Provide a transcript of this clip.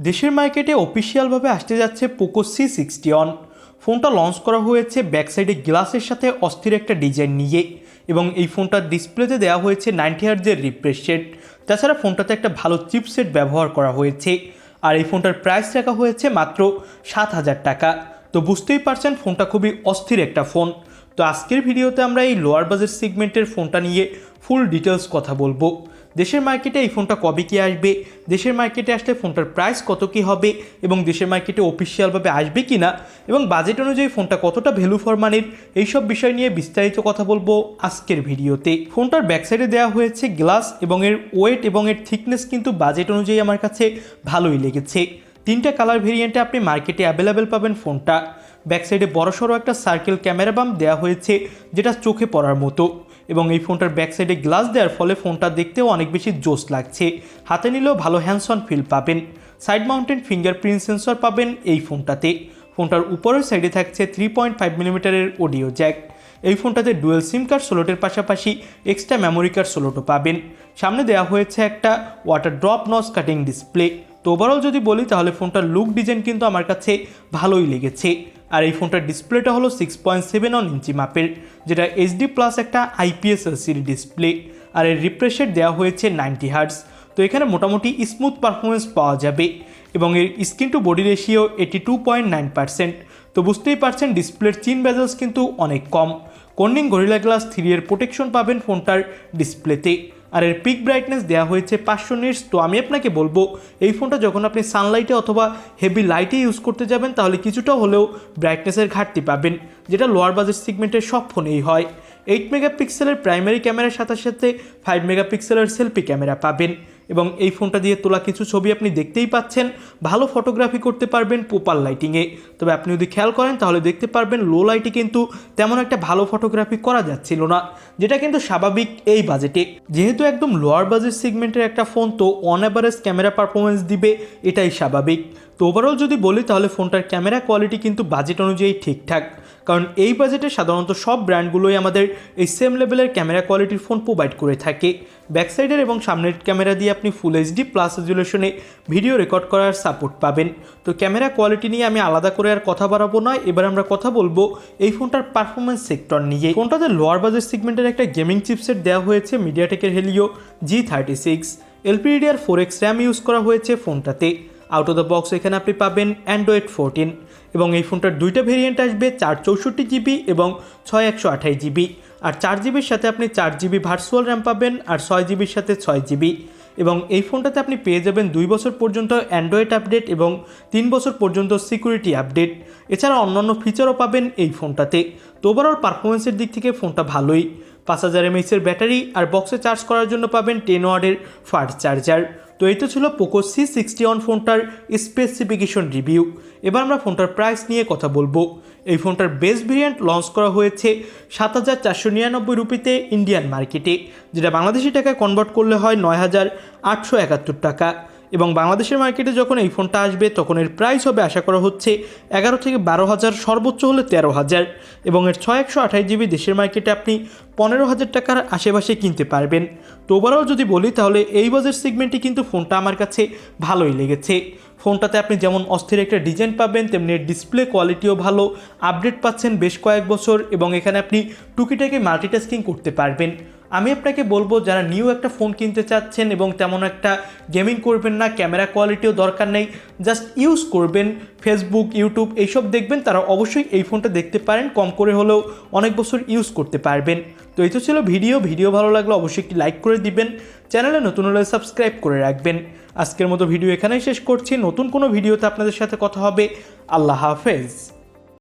দেশের মার্কেটে অফিসিয়ালভাবে আসতে যাচ্ছে পোকো C61। ফোনটা লঞ্চ করা হয়েছে ব্যাক সাইডে গ্লাসের সাথে অস্থির একটা ডিজাইন নিয়ে, এবং এই ফোনটার ডিসপ্লেতে দেওয়া হয়েছে 90 হার্জের রিফ্রেশ রেট। তাছাড়া ফোনটাতে একটা ভালো চিপসেট ব্যবহার করা হয়েছে, আর এই ফোনটার প্রাইস রাখা হয়েছে মাত্র 7,000 টাকা। তো বুঝতেই পারছেন ফোনটা খুবই অস্থির একটা ফোন। তো আজকের ভিডিওতে আমরা এই লোয়ার বাজেট সেগমেন্টের ফোনটা নিয়ে ফুল ডিটেলস কথা বলবো। দেশের মার্কেটে এই ফোনটা কবে কি আসবে, দেশের মার্কেটে আসলে ফোনটার প্রাইস কত কি হবে, এবং দেশের মার্কেটে অফিসিয়ালভাবে আসবে কি না, এবং বাজেট অনুযায়ী ফোনটা কতটা ভ্যালু ফর মানির, এইসব বিষয় নিয়ে বিস্তারিত কথা বলবো আজকের ভিডিওতে। ফোনটার ব্যাকসাইডে দেওয়া হয়েছে গ্লাস, এবং এর ওয়েট এবং এর থিকনেস কিন্তু বাজেট অনুযায়ী আমার কাছে ভালোই লেগেছে। 3টা কালার ভেরিয়েন্টে আপনি মার্কেটে অ্যাভেলেবেল পাবেন ফোনটা। ব্যাকসাইডে বড়সড় একটা সার্কেল ক্যামেরা বাম্প দেওয়া হয়েছে, যেটা চোখে পড়ার মতো, এবং এই ফোনটার ব্যাক সাইডে গ্লাস দেওয়ার ফলে ফোনটা দেখতেও অনেক বেশি জোস লাগছে। হাতে নিলেও ভালো হ্যান্ডস অন ফিল পাবেন। সাইড মাউন্টেন ফিঙ্গারপ্রিন্ট সেন্সর পাবেন এই ফোনটাতে। ফোনটার উপরের সাইডে থাকছে 3.5 মিলিমিটারের অডিও জ্যাক। এই ফোনটাতে ডুয়েল সিম কার্ড স্লটের পাশাপাশি এক্সট্রা মেমোরি কার্ড স্লটও পাবেন। সামনে দেওয়া হয়েছে একটা water drop notch cutting display. তো ওভারঅল যদি বলি তাহলে ফোনটার লুক ডিজাইন কিন্তু আমার কাছে ভালোই লেগেছে। আর এই ফোনটার ডিসপ্লেটা হলো 6.71 ইঞ্চি মাপের, যেটা HD প্লাস একটা IPS LCD ডিসপ্লে। আর এর রিফ্রেশ রেট দেওয়া হয়েছে 90 হার্টজ। তো এখানে মোটামুটি স্মুথ পারফরমেন্স পাওয়া যাবে, এবং এর স্ক্রিন টু বডি রেশিও 82.9%। তো বুঝতেই পারছেন ডিসপ্লের চিন বেজেলস কিন্তু অনেক কম। কর্নিং গরিলা গ্লাস 3 এর প্রোটেকশন পাবেন ফোনটার ডিসপ্লেতে। আর এর পিক ব্রাইটনেস দেওয়া হয়েছে 500 নিটস। তো আমি আপনাকে বলবো এই ফোনটা যখন আপনি সানলাইটে অথবা হেভি লাইটে ইউজ করতে যাবেন তাহলে কিছুটা হলেও ব্রাইটনেসের ঘাটতি পাবেন, যেটা লোয়ার বাজেট সেগমেন্টের সব ফোনেই হয়। 8 মেগাপিক্সেলের প্রাইমারি ক্যামেরার সাথে সাথে 5 মেগাপিক্সেলের সেলফি ক্যামেরা পাবেন, এবং এই ফোনটা দিয়ে তোলা কিছু ছবি আপনি দেখতেই পাচ্ছেন। ভালো ফটোগ্রাফি করতে পারবেন প্রপার লাইটিংয়ে। তবে আপনি যদি খেয়াল করেন তাহলে দেখতে পারবেন লো লাইটে কিন্তু তেমন একটা ভালো ফটোগ্রাফি করা যাচ্ছিল না, যেটা কিন্তু স্বাভাবিক এই বাজেটে। যেহেতু একদম লোয়ার বাজেট সেগমেন্টের একটা ফোন, তো অন অ্যাভারেজ ক্যামেরা পারফরমেন্স দিবে, এটাই স্বাভাবিক। তো ওভারঅল যদি বলি তাহলে ফোনটার ক্যামেরা কোয়ালিটি কিন্তু বাজেট অনুযায়ী ঠিকঠাক, কারণ এই বাজেটে সাধারণত সব ব্র্যান্ডগুলোই আমাদের এই সেম লেভেলের ক্যামেরা কোয়ালিটির ফোন প্রোভাইড করে থাকে। ব্যাকসাইডের এবং সামনের ক্যামেরা দিয়ে আপনি ফুল HD প্লাস রেজুলেশনে ভিডিও রেকর্ড করার সাপোর্ট পাবেন। তো ক্যামেরা কোয়ালিটি নিয়ে আমি আলাদা করে আর কথা বাড়াবো না, এবার আমরা কথা বলবো এই ফোনটার পারফরমেন্স সেক্টর নিয়ে। ফোনটাতে লোয়ার বাজেট সেগমেন্টের একটা গেমিং চিপসেট দেওয়া হয়েছে মিডিয়াটেকের Helio G36। LPDDR4X RAM use করা হয়েছে ফোনটাতে। আউট অফ দ্য বক্স এখানে আপনি পাবেন Android 14, এবং এই ফোনটার 2টা ভেরিয়েন্ট আসবে, 464GB এবং 6128GB। আর 4GBর সাথে আপনি 4GB ভার্চুয়াল র্যাম পাবেন, আর 6GBর সাথে 6GB। এবং এই ফোনটাতে আপনি পেয়ে যাবেন 2 বছর পর্যন্ত অ্যান্ড্রয়েড আপডেট এবং 3 বছর পর্যন্ত সিকিউরিটি আপডেট। এছাড়া অন্যান্য ফিচারও পাবেন এই ফোনটাতে। তো ওভারঅল পারফরমেন্সের দিক থেকে ফোনটা ভালোই। 5000 mAh ব্যাটারি, আর বক্সে চার্জ করার জন্য পাবেন 10 ওয়াটের ফাস্ট চার্জার। তো এই তো ছিল পোকো C61 ফোনটার স্পেসিফিকেশন রিভিউ। এবার আমরা ফোনটার প্রাইস নিয়ে কথা বলবো। এই ফোনটার বেস ভেরিয়েন্ট লঞ্চ করা হয়েছে 7,499 রুপিতে ইন্ডিয়ান মার্কেটে, যেটা বাংলাদেশি টাকায় কনভার্ট করলে হয় 9,871 টাকা। এবং বাংলাদেশের মার্কেটে যখন এই ফোনটা আসবে তখন এর প্রাইস হবে আশা করা হচ্ছে 11 থেকে 12,000, সর্বোচ্চ হলে 13,000। এবং এর 6128GB দেশের মার্কেটে আপনি 15,000 টাকার আশেপাশে কিনতে পারবেন। তো ওভারঅল যদি বলি তাহলে এই বাজেট সেগমেন্টে কিন্তু ফোনটা আমার কাছে ভালোই লেগেছে। ফোনটাতে আপনি যেমন অস্থির একটা ডিজাইন পাবেন, তেমনি ডিসপ্লে কোয়ালিটিও ভালো, আপডেট পাচ্ছেন বেশ কয়েক বছর, এবং এখানে আপনি টুকিটাকি মাল্টিটাস্কিং করতে পারবেন। আমি আপনাকে বলবো যারা নিউ একটা ফোন কিনতে চাচ্ছেন এবং তেমন একটা গেমিং করবেন না, ক্যামেরা কোয়ালিটিও দরকার নেই, জাস্ট ইউজ করবেন, ফেসবুক, ইউটিউব এইসব দেখবেন, তারা অবশ্যই এই ফোনটা দেখতে পারেন। কম করে হলেও অনেক বছর ইউজ করতে পারবেন। তো এই তো ছিল ভিডিও ভালো লাগলে অবশ্যই একটি লাইক করে দিবেন, চ্যানেলে নতুন হলে সাবস্ক্রাইব করে রাখবেন। আজকের মতো ভিডিও এখানেই শেষ করছি। নতুন কোনো ভিডিওতে আপনাদের সাথে কথা হবে। আল্লাহ হাফেজ।